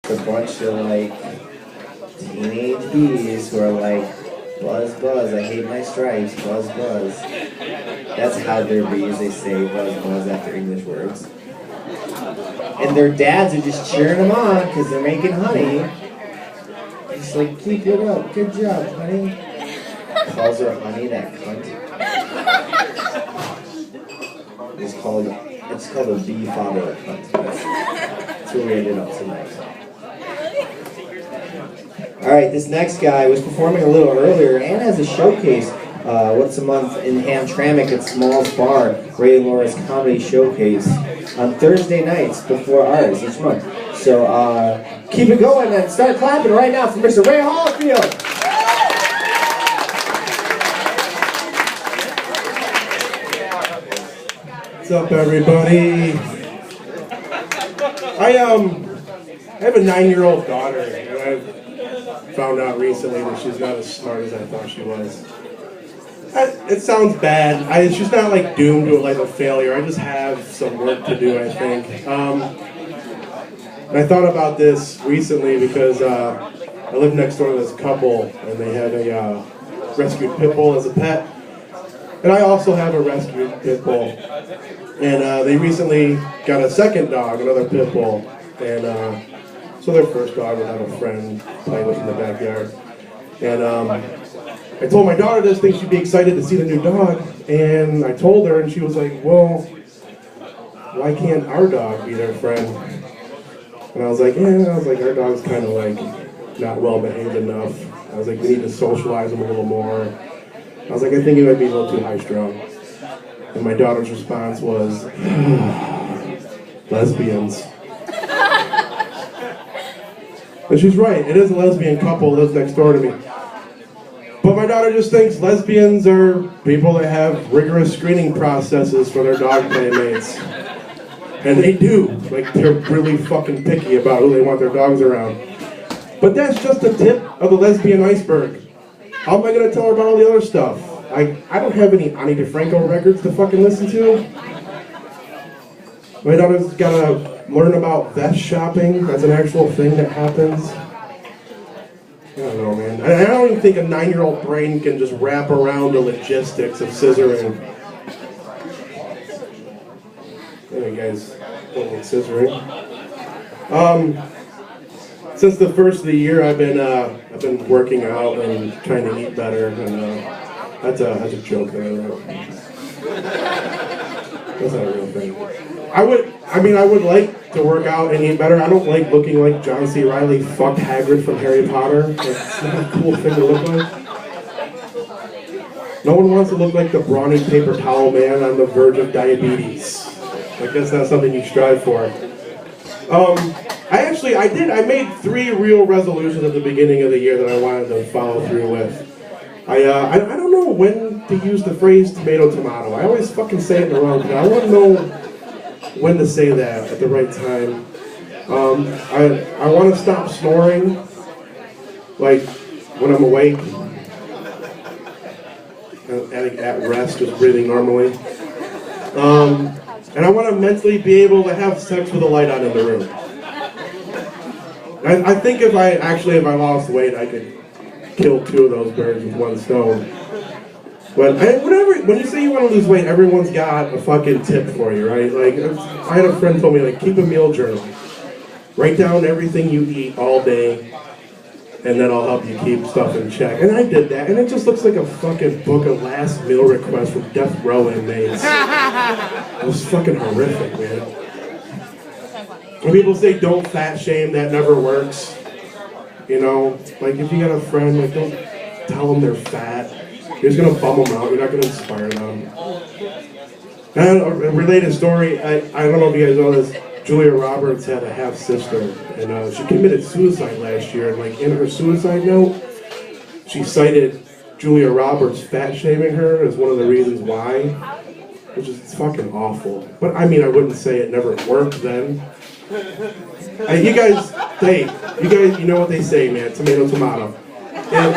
a bunch of like teenage bees who are like, buzz, buzz, I hate my stripes, buzz, buzz. That's how they're bees, they say buzz, buzz after English words. And their dads are just cheering them on because they're making honey. Just like, keep it up, good job, honey. Calls her honey, that cunt. It's called a bee father cunt. That's what we ended up tonight. Alright, this next guy was performing a little earlier and has a showcase once a month in Hamtramck at Small's Bar, Ray and Laura's Comedy Showcase, on Thursday nights before ours each month. So keep it going and start clapping right now for Mr. Ray Hollifield. What's up, everybody? I have a 9-year-old daughter, and I've found out recently that she's not as smart as I thought she was. It sounds bad. She's not like doomed to a failure. I just have some work to do, I think. And I thought about this recently because I live next door to this couple, and they have a rescued pit bull as a pet. And I also have a rescued pit bull. And they recently got a second dog, another pit bull. And so their first dog would have a friend play with in the backyard. And I told my daughter this, think she'd be excited to see the new dog. And I told her, and she was like, well, why can't our dog be their friend? And I was like, our dog's kind of like not well behaved enough. I was like, we need to socialize him a little more. I was like, I think he might be a little too high strung. And my daughter's response was, lesbians. And she's right, it is a lesbian couple that lives next door to me. But my daughter just thinks lesbians are people that have rigorous screening processes for their dog playmates. And they do. Like, they're really fucking picky about who they want their dogs around. But that's just the tip of the lesbian iceberg. How am I going to tell her about all the other stuff? I don't have any Ani DeFranco records to fucking listen to. My daughter's got to learn about vest shopping. That's an actual thing that happens. I don't know, man. I don't even think a 9-year-old brain can just wrap around the logistics of scissoring. Hey guys, don't like scissoring. Since the first of the year, I've been working out and trying to eat better, and that's a joke that I wrote. That's not a real thing. I would like to work out and eat better. I don't like looking like John C. Reilly fucked Hagrid from Harry Potter. It's not a cool thing to look like. No one wants to look like the brawny paper towel man on the verge of diabetes. Like, that's not something you strive for. I made 3 real resolutions at the beginning of the year that I wanted to follow through with. I don't know when to use the phrase tomato tomato. I always fucking say it in the wrong time. I want to know when to say that at the right time. I want to stop snoring, like when I'm awake, and at rest, just breathing normally. And I want to mentally be able to have sex with a light on in the room. I think if I lost weight, I could kill 2 of those birds with 1 stone. But when you say you want to lose weight, everyone's got a fucking tip for you, right? Like, I had a friend told me, like, keep a meal journal. Write down everything you eat all day, and then I'll help you keep stuff in check. And I did that, and it just looks like a fucking book of last meal requests from death row inmates. It was fucking horrific, man. When people say don't fat shame, that never works. You know, like if you got a friend, like don't tell them they're fat. You're just gonna bum them out. You're not gonna inspire them. And a related story. I don't know if you guys know this. Julia Roberts had a half sister, and she committed suicide last year. And like in her suicide note, she cited Julia Roberts fat shaming her as one of the reasons why, which is fucking awful. But I mean, I wouldn't say it never worked then. You guys, you know what they say, man. Tomato, tomato. And,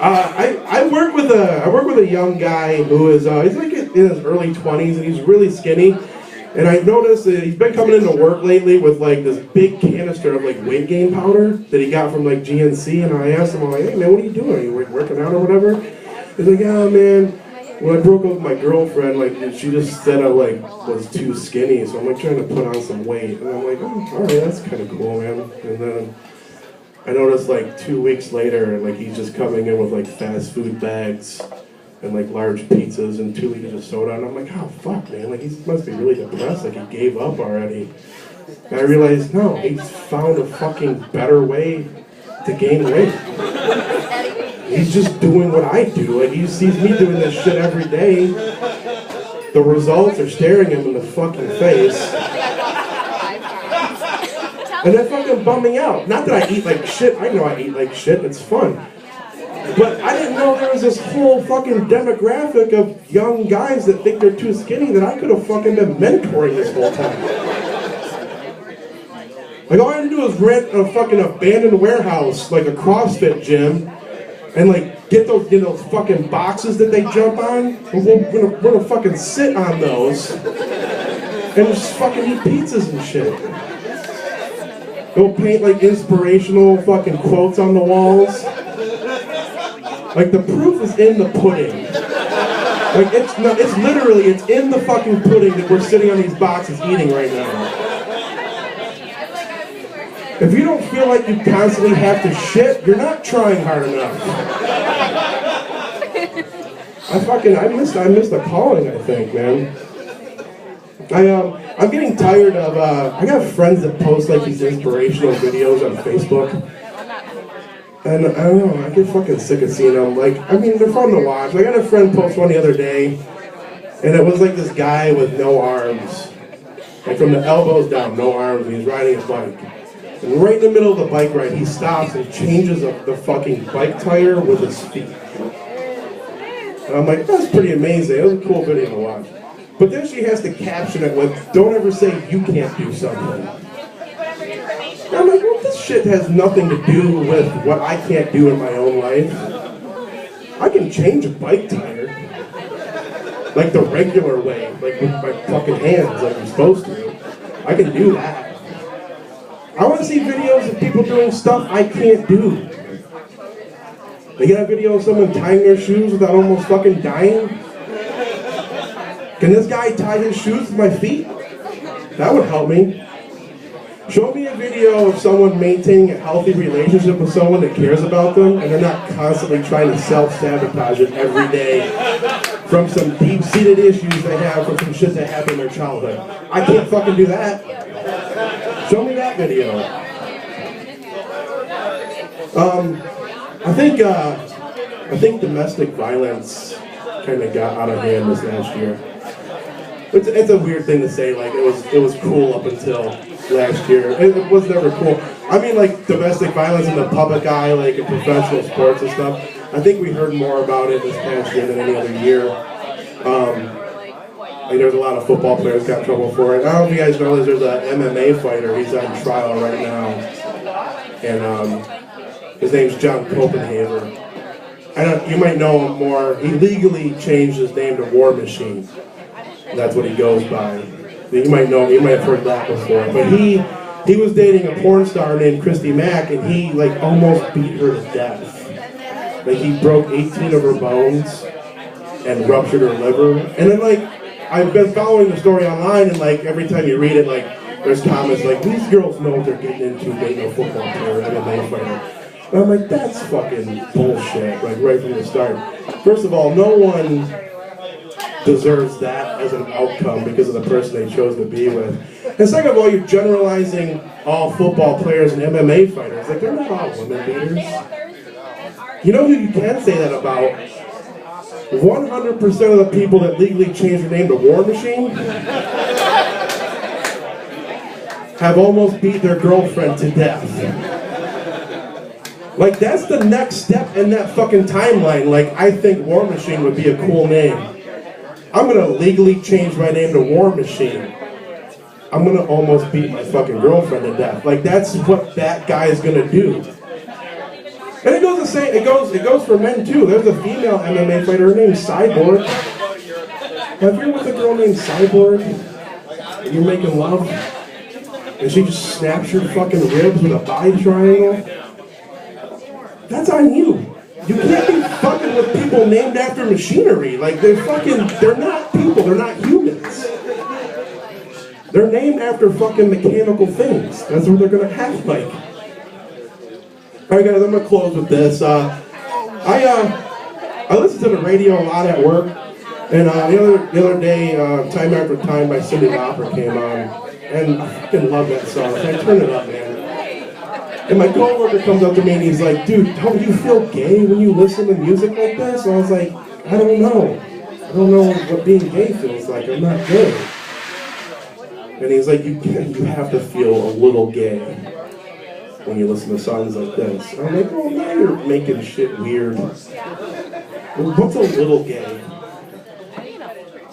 I work with a young guy who is he's like in his early 20s and he's really skinny, And I noticed that he's been coming into work lately with like this big canister of like weight gain powder that he got from like GNC. And I asked him, I'm like, hey man, what are you doing? Are you working out or whatever? He's like, yeah man, when I broke up with my girlfriend, like she just said I like was too skinny, so I'm like trying to put on some weight. And I'm like, oh, all right, that's kind of cool, man. And then I noticed like 2 weeks later, like he's just coming in with like fast food bags and like large pizzas and 2 liters of soda, and I'm like, oh fuck, man, like he must be really depressed, like he gave up already. And I realized, no, he's found a fucking better way to gain weight. He's just doing what I do. Like he sees me doing this shit every day. The results are staring him in the fucking face. And they're fucking bumming out. Not that I eat like shit, I know I eat like shit, it's fun. But I didn't know there was this whole fucking demographic of young guys that think they're too skinny that I could have fucking been mentoring this whole time. Like all I had to do was rent a fucking abandoned warehouse, like a CrossFit gym, and like get those, you know, fucking boxes that they jump on. And we're gonna fucking sit on those and just fucking eat pizzas and shit. Go paint like inspirational fucking quotes on the walls. Like the proof is in the pudding. Like it's literally, it's in the fucking pudding that we're sitting on these boxes eating right now. If you don't feel like you constantly have to shit, you're not trying hard enough. I missed the calling, I think, man. I'm getting tired of, I got friends that post like these inspirational videos on Facebook. And I don't know, I get fucking sick of seeing them. Like, I mean, they're fun to watch. I got a friend post one the other day, and it was like this guy with no arms. Like from the elbows down, no arms, and he's riding a bike. And right in the middle of the bike ride, he stops and changes the fucking bike tire with his feet. And I'm like, that's pretty amazing. It was a cool video to watch. But then she has to caption it with, don't ever say you can't do something. And I'm like, well, this shit has nothing to do with what I can't do in my own life. I can change a bike tire. Like the regular way, like with my fucking hands, like I'm supposed to. I can do that. I want to see videos of people doing stuff I can't do. They get a video of someone tying their shoes without almost fucking dying. Can this guy tie his shoes with my feet? That would help me. Show me a video of someone maintaining a healthy relationship with someone that cares about them and they're not constantly trying to self-sabotage it every day from some deep-seated issues they have from some shit that happened in their childhood. I can't fucking do that. Show me that video. I think domestic violence kind of got out of hand this last year. It's a weird thing to say. Like it was cool up until last year. It was never cool. I mean, like domestic violence in the public eye, like in professional sports and stuff. I think we heard more about it this past year than any other year. Like there's a lot of football players got in trouble for it. I don't know if you guys know this, there's an MMA fighter, he's on trial right now. And his name's John Copenhaver. You might know him more. He legally changed his name to War Machine. That's what he goes by. You might know him, you might have heard that before. But he was dating a porn star named Christy Mack and he like almost beat her to death. Like he broke 18 of her bones and ruptured her liver. And then like, I've been following the story online, and like every time you read it, like there's comments like, "These girls know what they're getting into. They know football player, MMA fighter." And I'm like, that's fucking bullshit. Like right from the start. First of all, no one deserves that as an outcome because of the person they chose to be with. And second of all, you're generalizing all football players and MMA fighters. Like they're not all women beaters. You know who you can say that about? 100% of the people that legally changed their name to War Machine have almost beat their girlfriend to death. Like, that's the next step in that fucking timeline. Like, I think War Machine would be a cool name. I'm gonna legally change my name to War Machine. I'm gonna almost beat my fucking girlfriend to death. Like, that's what that guy is gonna do. And it goes the same. It goes for men too. There's a female MMA fighter. Her name's Cyborg. Have you ever with a girl named Cyborg? and you're making love, and she just snaps your fucking ribs with a body triangle, that's on you. You can't be fucking with people named after machinery. Like, they're not people, they're not humans. They're named after fucking mechanical things. That's what they're gonna act like. Alright guys, I'm gonna close with this. I listen to the radio a lot at work, and the other day, Time After Time by Cyndi Lauper came on, and I fucking love that song. So I turn it up, man. And my coworker comes up to me and he's like, dude, don't you feel gay when you listen to music like this? And I was like, I don't know. I don't know what being gay feels like. I'm not gay. And he's like, you have to feel a little gay when you listen to songs like this. And I'm like, well, now you're making shit weird. Well, what's a little gay?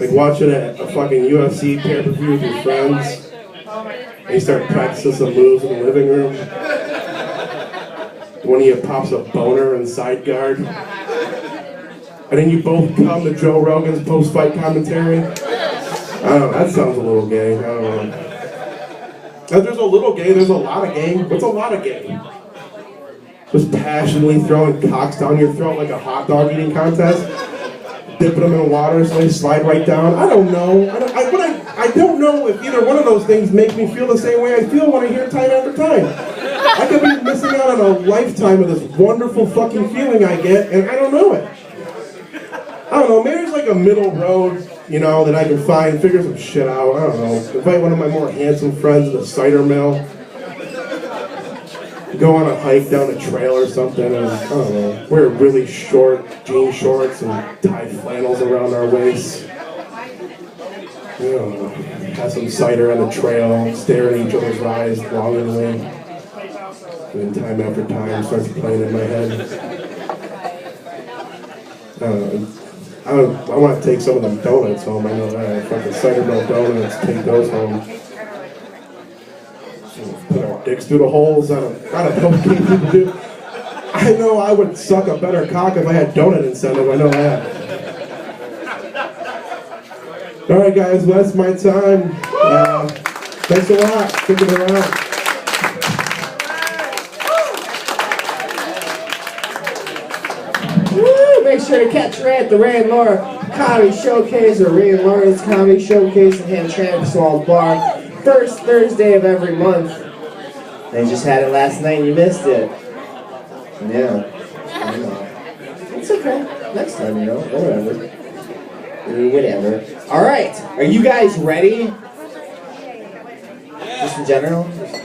Like watching a fucking UFC pay-per-view with your friends, and you start practicing some moves in the living room. One of you pops a boner in side guard, and then you both come to Joe Rogan's post-fight commentary. I don't know, that sounds a little gay. I don't know. If there's a little gay, there's a lot of gay. What's a lot of gay? Just passionately throwing cocks down your throat like a hot dog eating contest? Dipping them in water so they slide right down? I don't know. I don't know if either one of those things make me feel the same way I feel when I hear Time After Time. I could be missing out on a lifetime of this wonderful fucking feeling I get, and I don't know it. I don't know, maybe there's like a middle road, that I can find, figure some shit out. I don't know. Invite one of my more handsome friends to the cider mill. Go on a hike down a trail or something, and I don't know, wear really short jean shorts and tie flannels around our waists. Have some cider on the trail, stare in each other's eyes longingly. And then Time After Time starts playing in my head. I want to take some of them donuts home. I know that. Fucking cider milk donuts, take those home. Put our dicks through the holes. I don't know what people do. I know I would suck a better cock if I had donut incentive. I know that. Alright guys, well, that's my time. Thanks a lot. Sticking around. Make sure to catch Ray at the Ray and Laura Comedy Showcase, or Ray and Laura's Comedy Showcase in Hamtramck Bar. First Thursday of every month. They just had it last night and you missed it. Yeah. I know. It's okay. Next time, whatever. Whatever. Alright, are you guys ready? Just in general? Just